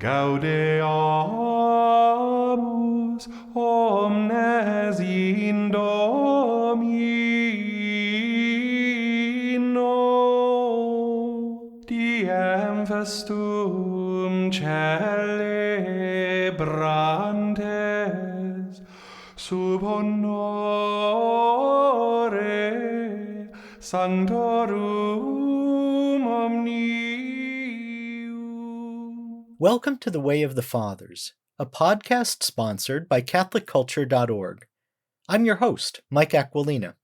Gaudeamus omnes in Domino, diem festum celebrantes, sub honore sanctorum omnium. Welcome to The Way of the Fathers, a podcast sponsored by CatholicCulture.org. I'm your host, Mike Aquilina.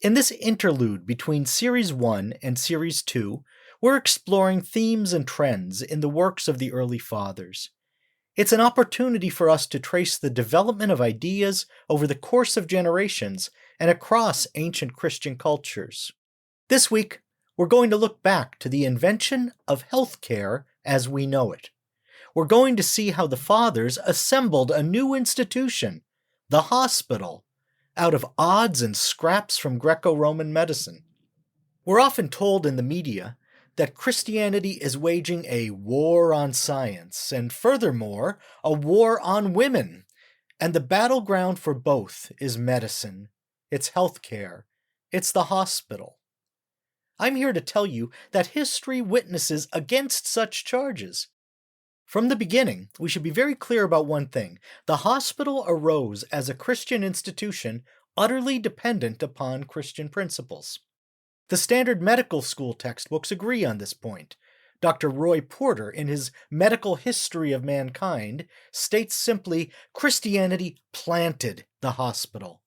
In this interlude between Series 1 and Series 2, we're exploring themes and trends in the works of the early Fathers. It's an opportunity for us to trace the development of ideas over the course of generations and across ancient Christian cultures. This week, we're going to look back to the invention of healthcare as we know it. We're going to see how the Fathers assembled a new institution, the hospital, out of odds and scraps from Greco-Roman medicine. We're often told in the media that Christianity is waging a war on science, and furthermore, a war on women, and the battleground for both is medicine, it's healthcare, it's the hospital. I'm here to tell you that history witnesses against such charges. From the beginning, we should be very clear about one thing. The hospital arose as a Christian institution utterly dependent upon Christian principles. The standard medical school textbooks agree on this point. Dr. Roy Porter, in his Medical History of Mankind, states simply, Christianity planted the hospital.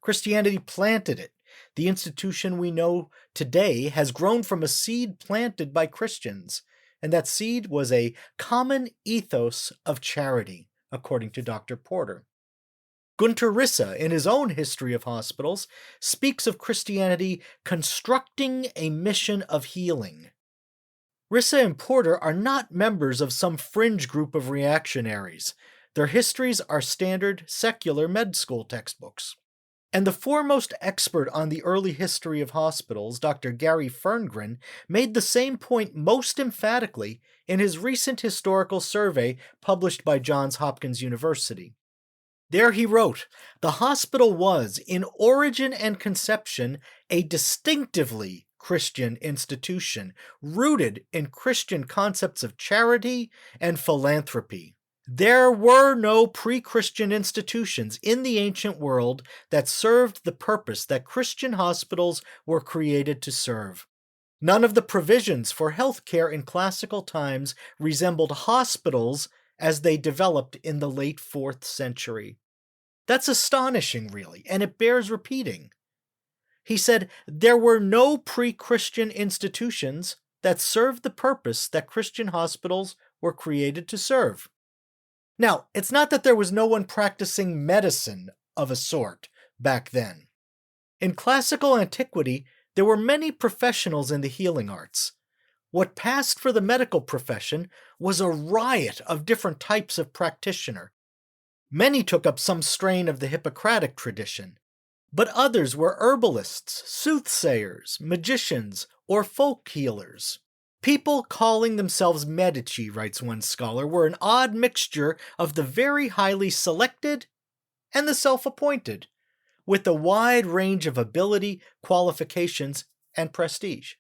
Christianity planted it. The institution we know today has grown from a seed planted by Christians, and that seed was a common ethos of charity, according to Dr. Porter. Gunter Risse, in his own History of Hospitals, speaks of Christianity constructing a mission of healing. Risse and Porter are not members of some fringe group of reactionaries. Their histories are standard secular med school textbooks. And the foremost expert on the early history of hospitals, Dr. Gary Ferngren, made the same point most emphatically in his recent historical survey published by Johns Hopkins University. There he wrote, "The hospital was, in origin and conception, a distinctively Christian institution, rooted in Christian concepts of charity and philanthropy. There were no pre-Christian institutions in the ancient world that served the purpose that Christian hospitals were created to serve. None of the provisions for health care in classical times resembled hospitals as they developed in the late 4th century." That's astonishing, really, and it bears repeating. He said, there were no pre-Christian institutions that served the purpose that Christian hospitals were created to serve. Now, it's not that there was no one practicing medicine of a sort back then. In classical antiquity, there were many professionals in the healing arts. What passed for the medical profession was a riot of different types of practitioner. Many took up some strain of the Hippocratic tradition, but others were herbalists, soothsayers, magicians, or folk healers. People calling themselves medici, writes one scholar, were an odd mixture of the very highly selected and the self-appointed, with a wide range of ability, qualifications, and prestige.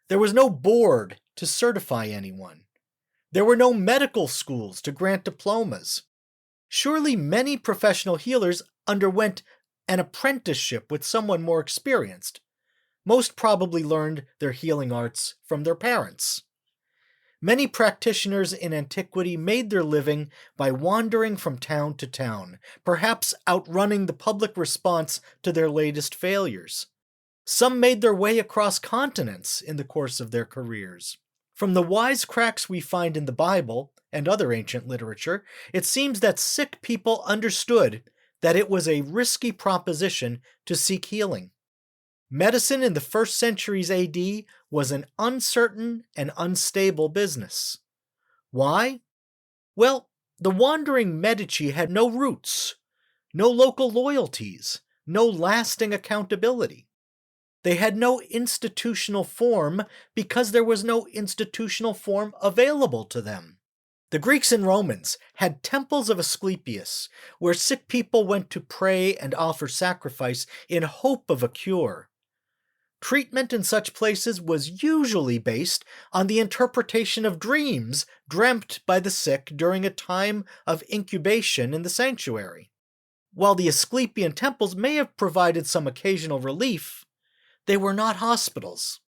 There was no board to certify anyone. There were no medical schools to grant diplomas. Surely many professional healers underwent an apprenticeship with someone more experienced. Most probably learned their healing arts from their parents. Many practitioners in antiquity made their living by wandering from town to town, perhaps outrunning the public response to their latest failures. Some made their way across continents in the course of their careers. From the wisecracks we find in the Bible and other ancient literature, it seems that sick people understood that it was a risky proposition to seek healing. Medicine in the 1st centuries AD was an uncertain and unstable business. Why? Well, the wandering Medici had no roots, no local loyalties, no lasting accountability. They had no institutional form because there was no institutional form available to them. The Greeks and Romans had temples of Asclepius, where sick people went to pray and offer sacrifice in hope of a cure. Treatment in such places was usually based on the interpretation of dreams dreamt by the sick during a time of incubation in the sanctuary. While the Asclepian temples may have provided some occasional relief, they were not hospitals.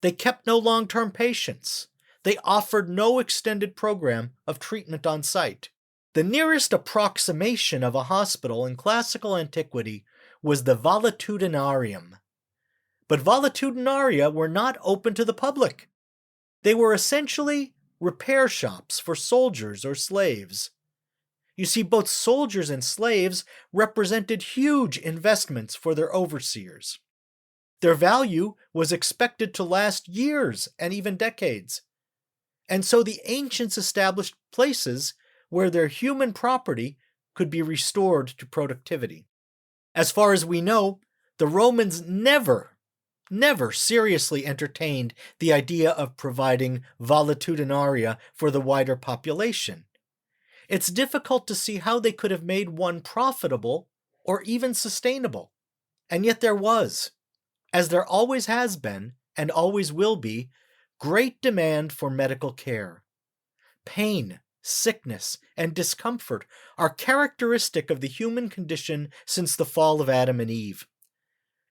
They kept no long-term patients. They offered no extended program of treatment on site. The nearest approximation of a hospital in classical antiquity was the valetudinarium. But valetudinaria were not open to the public. They were essentially repair shops for soldiers or slaves. You see, both soldiers and slaves represented huge investments for their overseers. Their value was expected to last years and even decades. And so the ancients established places where their human property could be restored to productivity. As far as we know, the Romans never seriously entertained the idea of providing valetudinaria for the wider population. It's difficult to see how they could have made one profitable or even sustainable. And yet there was, as there always has been and always will be, great demand for medical care. Pain, sickness, and discomfort are characteristic of the human condition since the fall of Adam and Eve.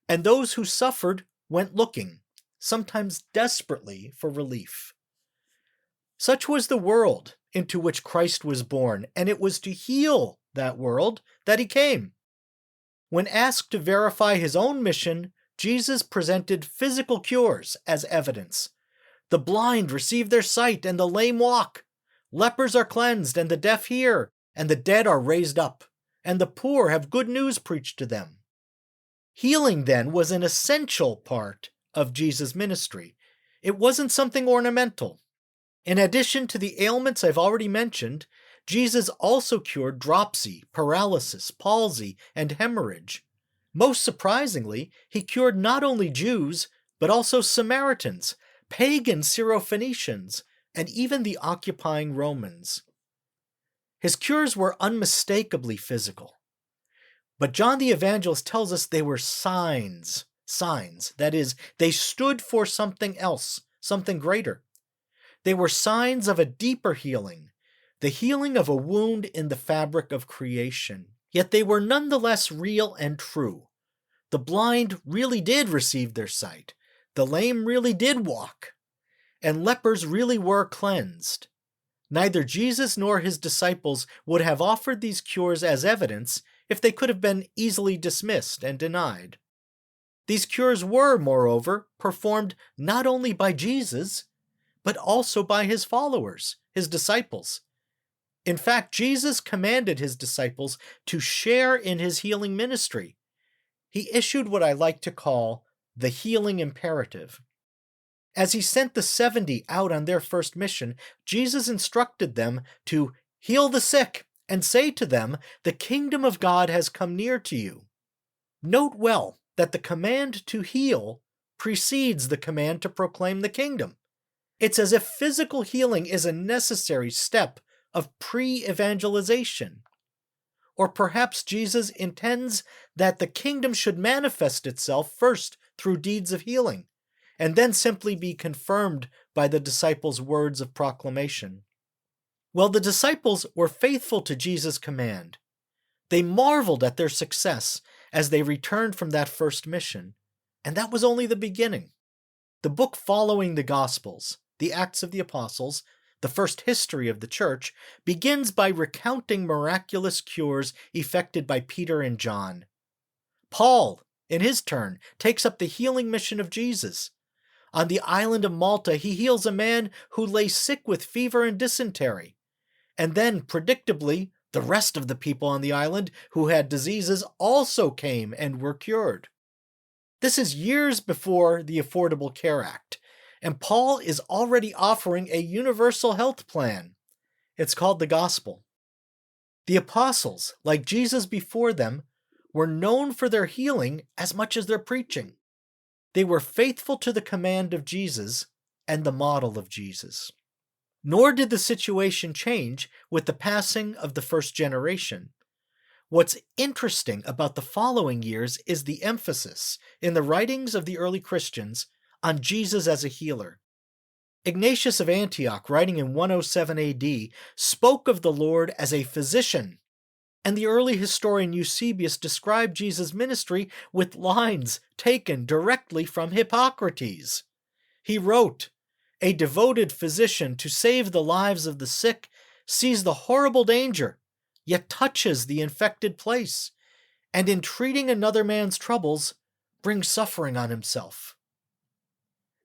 And those who suffered went looking, sometimes desperately, for relief. Such was the world into which Christ was born, and it was to heal that world that he came. When asked to verify his own mission, Jesus presented physical cures as evidence. The blind receive their sight, and the lame walk. Lepers are cleansed, and the deaf hear, and the dead are raised up, and the poor have good news preached to them. Healing, then, was an essential part of Jesus' ministry. It wasn't something ornamental. In addition to the ailments I've already mentioned, Jesus also cured dropsy, paralysis, palsy, and hemorrhage. Most surprisingly, he cured not only Jews, but also Samaritans, pagan Syrophoenicians, and even the occupying Romans. His cures were unmistakably physical. But John the Evangelist tells us they were signs. That is, they stood for something else, something greater. They were signs of a deeper healing, the healing of a wound in the fabric of creation. Yet they were nonetheless real and true. The blind really did receive their sight. The lame really did walk. And lepers really were cleansed. Neither Jesus nor his disciples would have offered these cures as evidence if they could have been easily dismissed and denied. These cures were, moreover, performed not only by Jesus, but also by his followers, his disciples. In fact, Jesus commanded his disciples to share in his healing ministry. He issued what I like to call the healing imperative. As he sent the 70 out on their first mission, Jesus instructed them to heal the sick and say to them, "The kingdom of God has come near to you." Note well that the command to heal precedes the command to proclaim the kingdom. It's as if physical healing is a necessary step of pre-evangelization. Or perhaps Jesus intends that the kingdom should manifest itself first through deeds of healing, and then simply be confirmed by the disciples' words of proclamation. Well, the disciples were faithful to Jesus' command. They marveled at their success as they returned from that first mission, and that was only the beginning. The book following the Gospels, the Acts of the Apostles, the first history of the church, begins by recounting miraculous cures effected by Peter and John. Paul, in his turn, takes up the healing mission of Jesus. On the island of Malta, he heals a man who lay sick with fever and dysentery. And then, predictably, the rest of the people on the island who had diseases also came and were cured. This is years before the Affordable Care Act, and Paul is already offering a universal health plan. It's called the Gospel. The apostles, like Jesus before them, were known for their healing as much as their preaching. They were faithful to the command of Jesus and the model of Jesus. Nor did the situation change with the passing of the first generation. What's interesting about the following years is the emphasis in the writings of the early Christians on Jesus as a healer. Ignatius of Antioch, writing in 107 AD, spoke of the Lord as a physician, and the early historian Eusebius described Jesus' ministry with lines taken directly from Hippocrates. He wrote, "A devoted physician to save the lives of the sick sees the horrible danger, yet touches the infected place, and in treating another man's troubles, brings suffering on himself."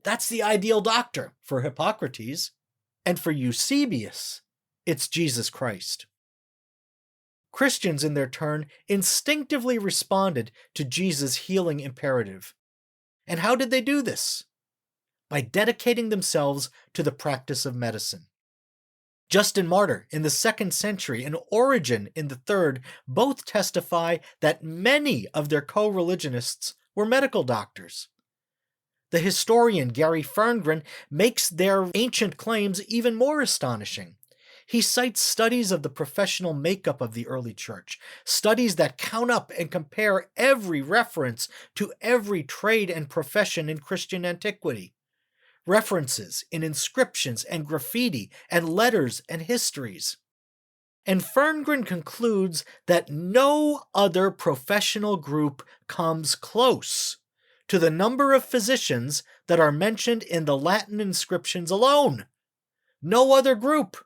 That's the ideal doctor for Hippocrates, and for Eusebius, it's Jesus Christ. Christians, in their turn, instinctively responded to Jesus' healing imperative. And how did they do this? By dedicating themselves to the practice of medicine. Justin Martyr in the 2nd century and Origen in the 3rd both testify that many of their co-religionists were medical doctors. The historian Gary Ferngren makes their ancient claims even more astonishing. He cites studies of the professional makeup of the early church, studies that count up and compare every reference to every trade and profession in Christian antiquity. References in inscriptions and graffiti and letters and histories. And Ferngren concludes that no other professional group comes close to the number of physicians that are mentioned in the Latin inscriptions alone. No other group,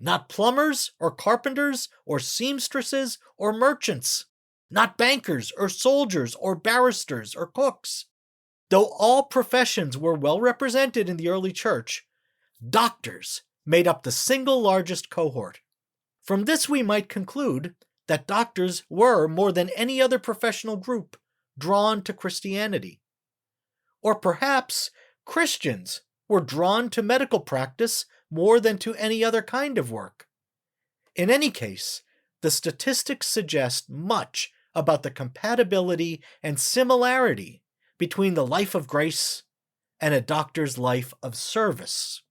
not plumbers or carpenters or seamstresses or merchants, not bankers or soldiers or barristers or cooks. Though all professions were well represented in the early church, doctors made up the single largest cohort. From this we might conclude that doctors were, more than any other professional group, drawn to Christianity. Or perhaps Christians were drawn to medical practice more than to any other kind of work. In any case, the statistics suggest much about the compatibility and similarity between the life of grace and a doctor's life of service.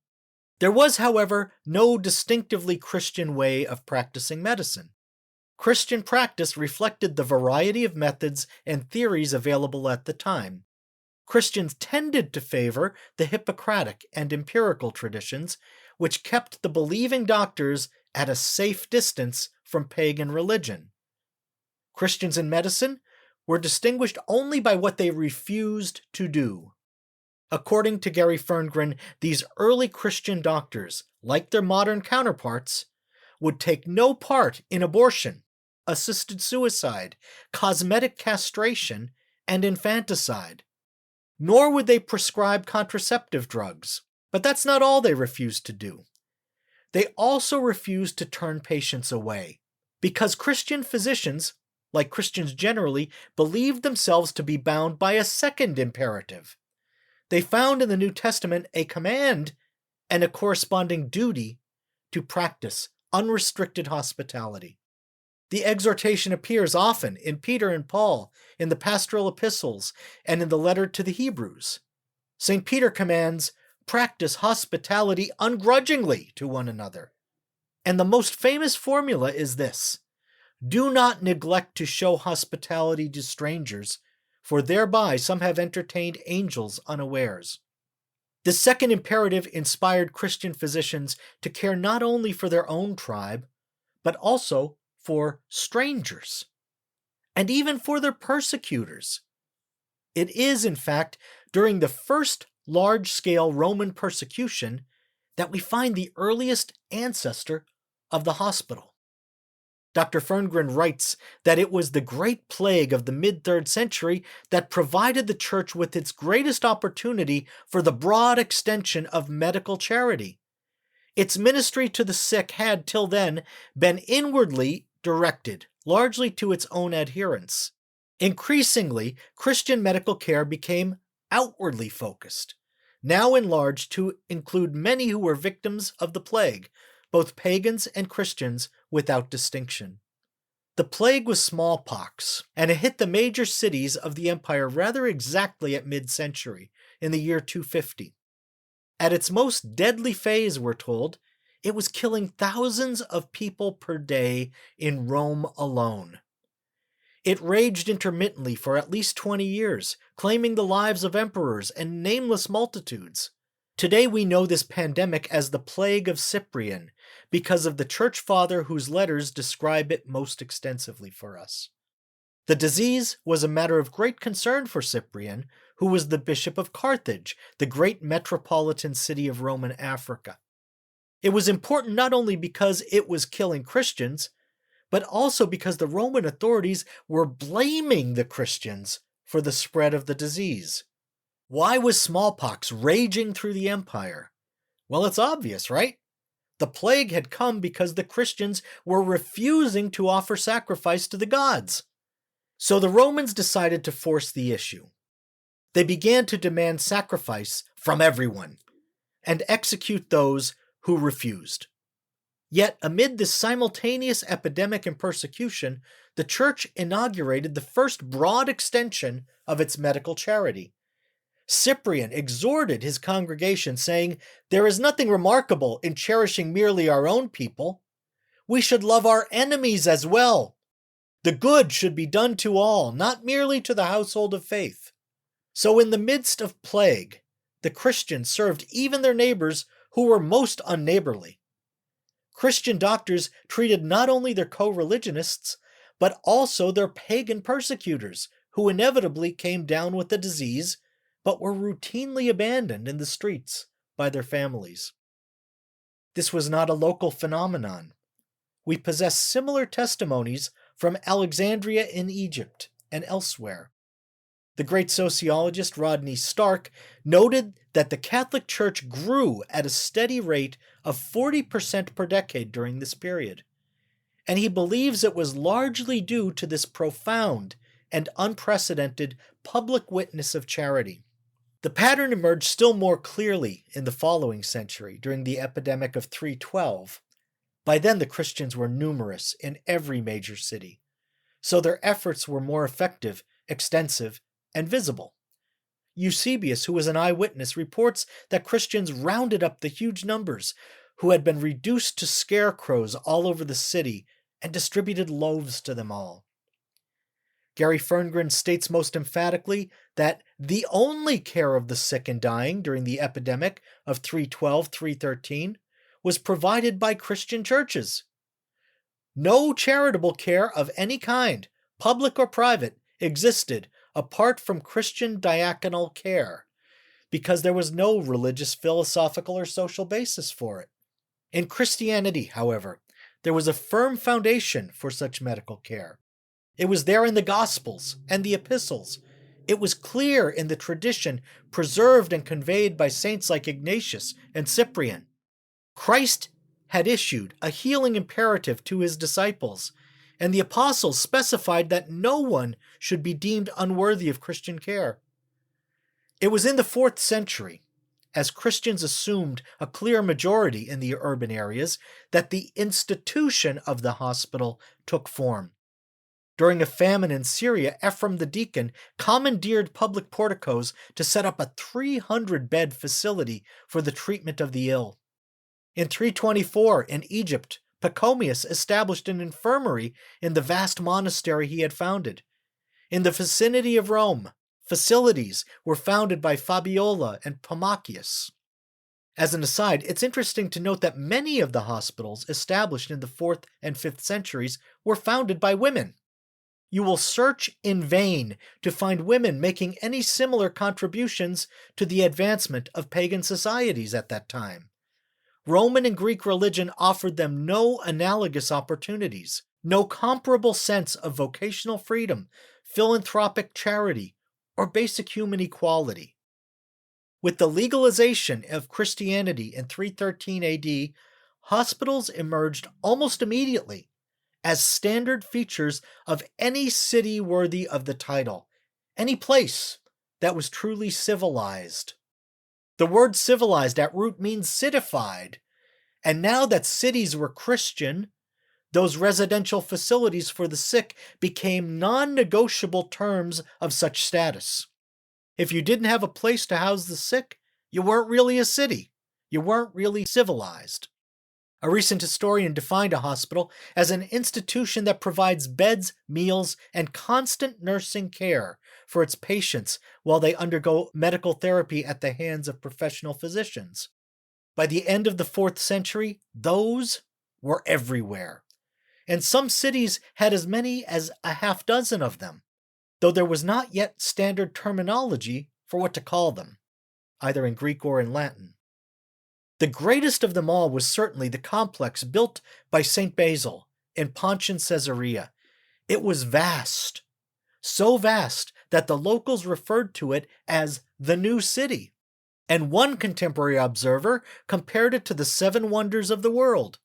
There was, however, no distinctively Christian way of practicing medicine. Christian practice reflected the variety of methods and theories available at the time. Christians tended to favor the Hippocratic and empirical traditions, which kept the believing doctors at a safe distance from pagan religion. Christians in medicine were distinguished only by what they refused to do. According to Gary Ferngren, these early Christian doctors, like their modern counterparts, would take no part in abortion, assisted suicide, cosmetic castration, and infanticide. Nor would they prescribe contraceptive drugs. But that's not all they refused to do. They also refused to turn patients away, because Christian physicians, like Christians generally, believed themselves to be bound by a second imperative. They found in the New Testament a command and a corresponding duty to practice unrestricted hospitality. The exhortation appears often in Peter and Paul, in the pastoral epistles, and in the letter to the Hebrews. St. Peter commands, "Practice hospitality ungrudgingly to one another." And the most famous formula is this: "Do not neglect to show hospitality to strangers, for thereby some have entertained angels unawares." This second imperative inspired Christian physicians to care not only for their own tribe, but also for strangers, and even for their persecutors. It is, in fact, during the first large-scale Roman persecution that we find the earliest ancestor of the hospital. Dr. Ferngren writes that it was the Great Plague of the mid-3rd century that provided the Church with its greatest opportunity for the broad extension of medical charity. Its ministry to the sick had, till then, been inwardly directed, largely to its own adherents. Increasingly, Christian medical care became outwardly focused, now enlarged to include many who were victims of the plague, both pagans and Christians without distinction. The plague was smallpox, and it hit the major cities of the empire rather exactly at mid-century, in the year 250. At its most deadly phase, we're told, It was killing thousands of people per day in Rome alone. It raged intermittently for at least 20 years, claiming the lives of emperors and nameless multitudes. Today we know this pandemic as the Plague of Cyprian because of the church father whose letters describe it most extensively for us. The disease was a matter of great concern for Cyprian, who was the bishop of Carthage, the great metropolitan city of Roman Africa. It was important not only because it was killing Christians, but also because the Roman authorities were blaming the Christians for the spread of the disease. Why was smallpox raging through the empire? Well, it's obvious, right? The plague had come because the Christians were refusing to offer sacrifice to the gods. So the Romans decided to force the issue. They began to demand sacrifice from everyone and execute those who refused. Yet, amid this simultaneous epidemic and persecution, the church inaugurated the first broad extension of its medical charity. Cyprian exhorted his congregation, saying, "There is nothing remarkable in cherishing merely our own people. We should love our enemies as well. The good should be done to all, not merely to the household of faith." So in the midst of plague, the Christians served even their neighbors who were most unneighborly. Christian doctors treated not only their co-religionists, but also their pagan persecutors, who inevitably came down with the disease, but were routinely abandoned in the streets by their families. This was not a local phenomenon. We possess similar testimonies from Alexandria in Egypt and elsewhere. The great sociologist Rodney Stark noted that the Catholic Church grew at a steady rate of 40% per decade during this period, and he believes it was largely due to this profound and unprecedented public witness of charity. The pattern emerged still more clearly in the following century, during the epidemic of 312. By then the Christians were numerous in every major city, so their efforts were more effective, extensive, and visible. Eusebius, who was an eyewitness, reports that Christians rounded up the huge numbers who had been reduced to scarecrows all over the city and distributed loaves to them all. Gary Ferngren states most emphatically that the only care of the sick and dying during the epidemic of 312-313 was provided by Christian churches. No charitable care of any kind, public or private, existed apart from Christian diaconal care, because there was no religious, philosophical, or social basis for it. In Christianity, however, there was a firm foundation for such medical care. It was there in the Gospels and the Epistles. It was clear in the tradition preserved and conveyed by saints like Ignatius and Cyprian. Christ had issued a healing imperative to his disciples, and the apostles specified that no one should be deemed unworthy of Christian care. It was in the 4th century, as Christians assumed a clear majority in the urban areas, that the institution of the hospital took form. During a famine in Syria, Ephraim the deacon commandeered public porticos to set up a 300-bed facility for the treatment of the ill. In 324, in Egypt, Pachomius established an infirmary in the vast monastery he had founded. In the vicinity of Rome, facilities were founded by Fabiola and Pomacius. As an aside, it's interesting to note that many of the hospitals established in the 4th and 5th centuries were founded by women. You will search in vain to find women making any similar contributions to the advancement of pagan societies at that time. Roman and Greek religion offered them no analogous opportunities, no comparable sense of vocational freedom, philanthropic charity, or basic human equality. With the legalization of Christianity in 313 AD, hospitals emerged almost immediately as standard features of any city worthy of the title, any place that was truly civilized. The word civilized at root means citified, and now that cities were Christian, those residential facilities for the sick became non-negotiable terms of such status. If you didn't have a place to house the sick, you weren't really a city. You weren't really civilized. A recent historian defined a hospital as an institution that provides beds, meals, and constant nursing care for its patients while they undergo medical therapy at the hands of professional physicians. By the end of the 4th century, those were everywhere, and some cities had as many as a half dozen of them, though there was not yet standard terminology for what to call them, either in Greek or in Latin. The greatest of them all was certainly the complex built by St. Basil in Pontian Caesarea. It was vast, so vast that the locals referred to it as the New City, and one contemporary observer compared it to the 7 wonders of the world.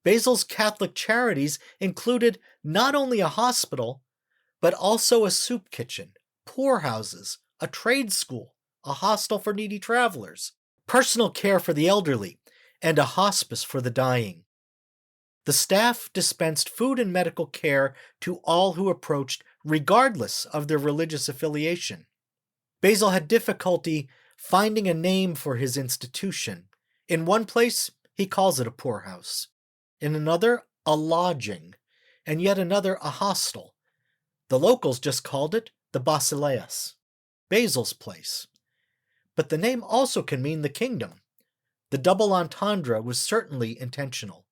Basil's Catholic charities included not only a hospital, but also a soup kitchen, poorhouses, a trade school, a hostel for needy travelers, personal care for the elderly, and a hospice for the dying. The staff dispensed food and medical care to all who approached, regardless of their religious affiliation. Basil had difficulty finding a name for his institution. In one place, he calls it a poorhouse. In another, a lodging, and yet another, a hostel. The locals just called it the Basileus, Basil's place. But the name also can mean the kingdom. The double entendre was certainly intentional.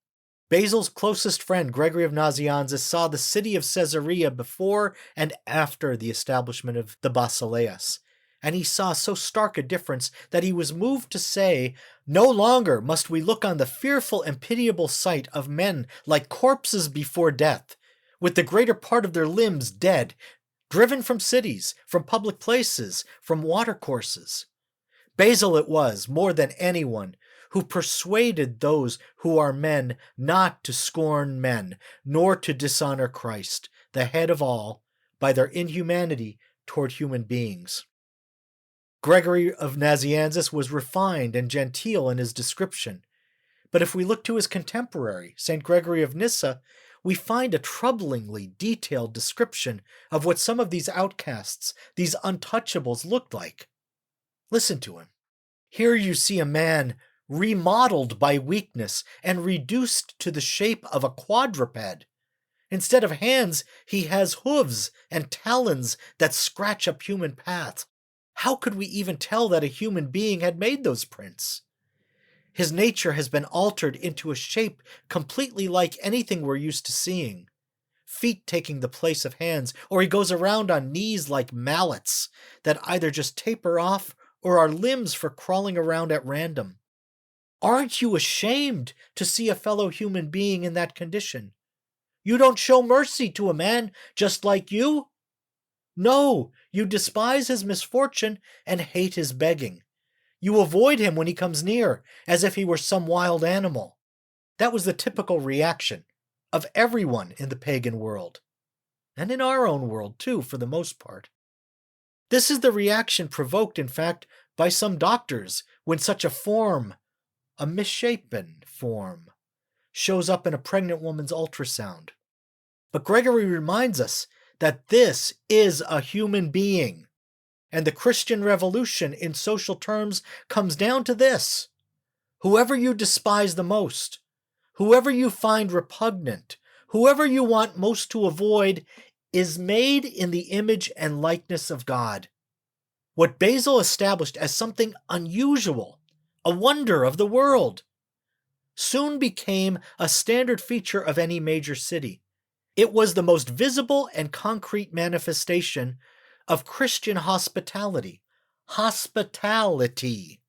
Basil's closest friend, Gregory of Nazianzus, saw the city of Caesarea before and after the establishment of the Basileus, and he saw so stark a difference that he was moved to say, "No longer must we look on the fearful and pitiable sight of men like corpses before death, with the greater part of their limbs dead, driven from cities, from public places, from watercourses." Basil it was, more than anyone, who persuaded those who are men not to scorn men, nor to dishonor Christ, the head of all, by their inhumanity toward human beings. Gregory of Nazianzus was refined and genteel in his description, but if we look to his contemporary, St. Gregory of Nyssa, we find a troublingly detailed description of what some of these outcasts, these untouchables, looked like. Listen to him. Here you see a man remodeled by weakness and reduced to the shape of a quadruped. Instead of hands, he has hooves and talons that scratch up human paths. How could we even tell that a human being had made those prints? His nature has been altered into a shape completely like anything we're used to seeing. Feet taking the place of hands, or he goes around on knees like mallets that either just taper off or are limbs for crawling around at random. Aren't you ashamed to see a fellow human being in that condition? You don't show mercy to a man just like you? No, you despise his misfortune and hate his begging. You avoid him when he comes near, as if he were some wild animal. That was the typical reaction of everyone in the pagan world, and in our own world too, for the most part. This is the reaction provoked, in fact, by some doctors when such a form, a misshapen form, shows up in a pregnant woman's ultrasound. But Gregory reminds us that this is a human being, and the Christian revolution in social terms comes down to this: whoever you despise the most, whoever you find repugnant, whoever you want most to avoid, is made in the image and likeness of God. What Basil established as something unusual, a wonder of the world, soon became a standard feature of any major city. It was the most visible and concrete manifestation of Christian hospitality. Hospitality.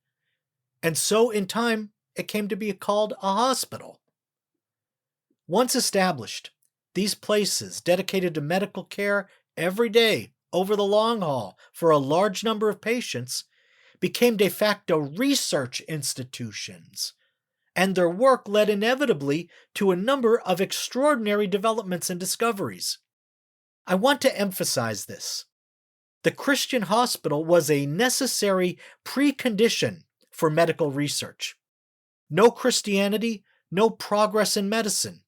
And so, in time, it came to be called a hospital. Once established, these places dedicated to medical care every day over the long haul for a large number of patients became de facto research institutions, and their work led inevitably to a number of extraordinary developments and discoveries. I want to emphasize this. The Christian hospital was a necessary precondition for medical research. No Christianity, no progress in medicine.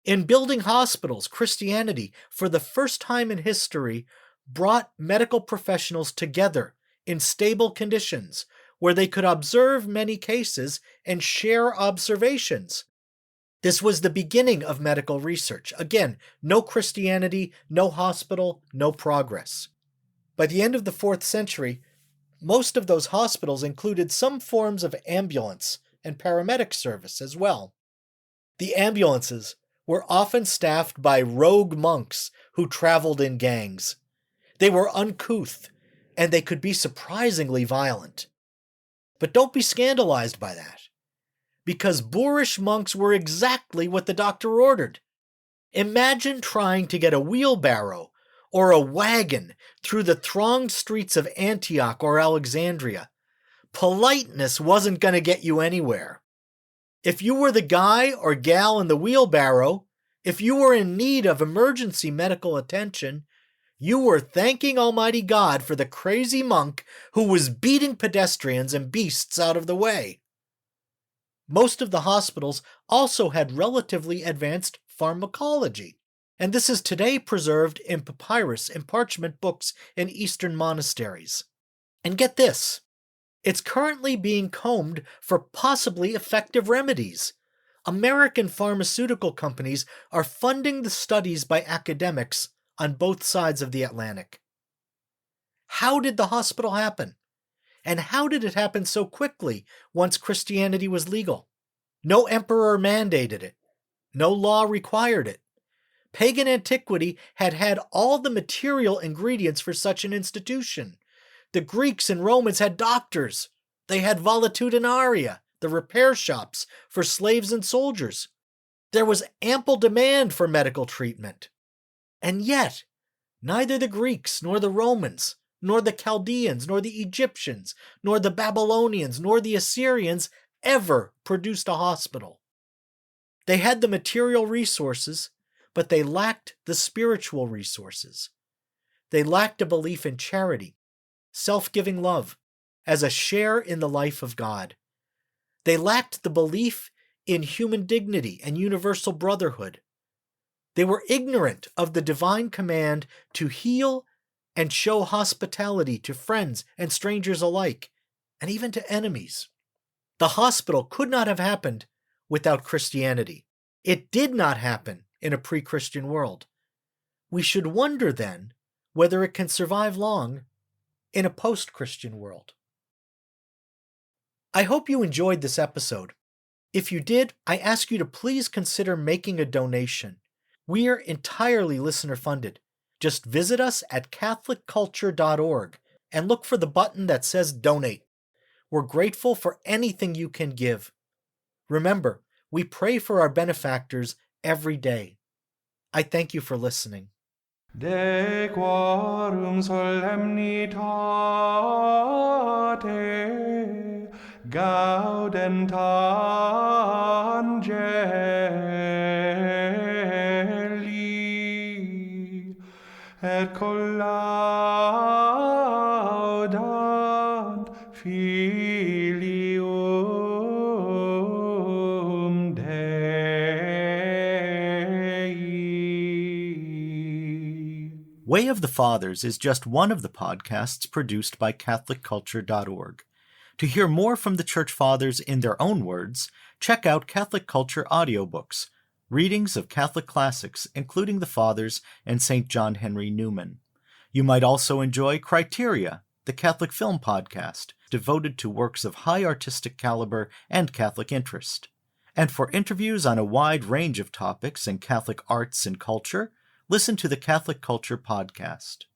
In building hospitals, Christianity, for the first time in history, brought medical professionals together in stable conditions where they could observe many cases and share observations, This was the beginning of medical research. Again, no Christianity, no hospital, no progress. By the end of the 4th century, most of those hospitals included some forms of ambulance and paramedic service as well. The ambulances were often staffed by rogue monks who traveled in gangs. They were uncouth, and they could be surprisingly violent. But don't be scandalized by that, because boorish monks were exactly what the doctor ordered. Imagine trying to get a wheelbarrow or a wagon through the thronged streets of Antioch or Alexandria. Politeness wasn't going to get you anywhere. If you were the guy or gal in the wheelbarrow, if you were in need of emergency medical attention, you were thanking Almighty God for the crazy monk who was beating pedestrians and beasts out of the way. Most of the hospitals also had relatively advanced pharmacology, and this is today preserved in papyrus and parchment books in Eastern monasteries. And get this, it's currently being combed for possibly effective remedies. American pharmaceutical companies are funding the studies by academics on both sides of the Atlantic. How did the hospital happen? And how did it happen so quickly once Christianity was legal? No emperor mandated it. No law required it. Pagan antiquity had had all the material ingredients for such an institution. The Greeks and Romans had doctors. They had valetudinaria, the repair shops for slaves and soldiers. There was ample demand for medical treatment. And yet, neither the Greeks nor the Romans, nor the Chaldeans, nor the Egyptians, nor the Babylonians, nor the Assyrians ever produced a hospital. They had the material resources, but they lacked the spiritual resources. They lacked a belief in charity, self-giving love, as a share in the life of God. They lacked the belief in human dignity and universal brotherhood. They were ignorant of the divine command to heal and show hospitality to friends and strangers alike, and even to enemies. The hospital could not have happened without Christianity. It did not happen in a pre-Christian world. We should wonder then whether it can survive long in a post-Christian world. I hope you enjoyed this episode. If you did, I ask you to please consider making a donation. We are entirely listener-funded. Just visit us at catholicculture.org and look for the button that says Donate. We're grateful for anything you can give. Remember, we pray for our benefactors every day. I thank you for listening. De quorum solemnitate gaudent angeli et collaudant filium Dei. Way of the Fathers is just one of the podcasts produced by CatholicCulture.org. To hear more from the Church Fathers in their own words, check out Catholic Culture audiobooks, readings of Catholic classics, including the Fathers and St. John Henry Newman. You might also enjoy Criteria, the Catholic film podcast, devoted to works of high artistic caliber and Catholic interest. And for interviews on a wide range of topics in Catholic arts and culture, listen to the Catholic Culture podcast.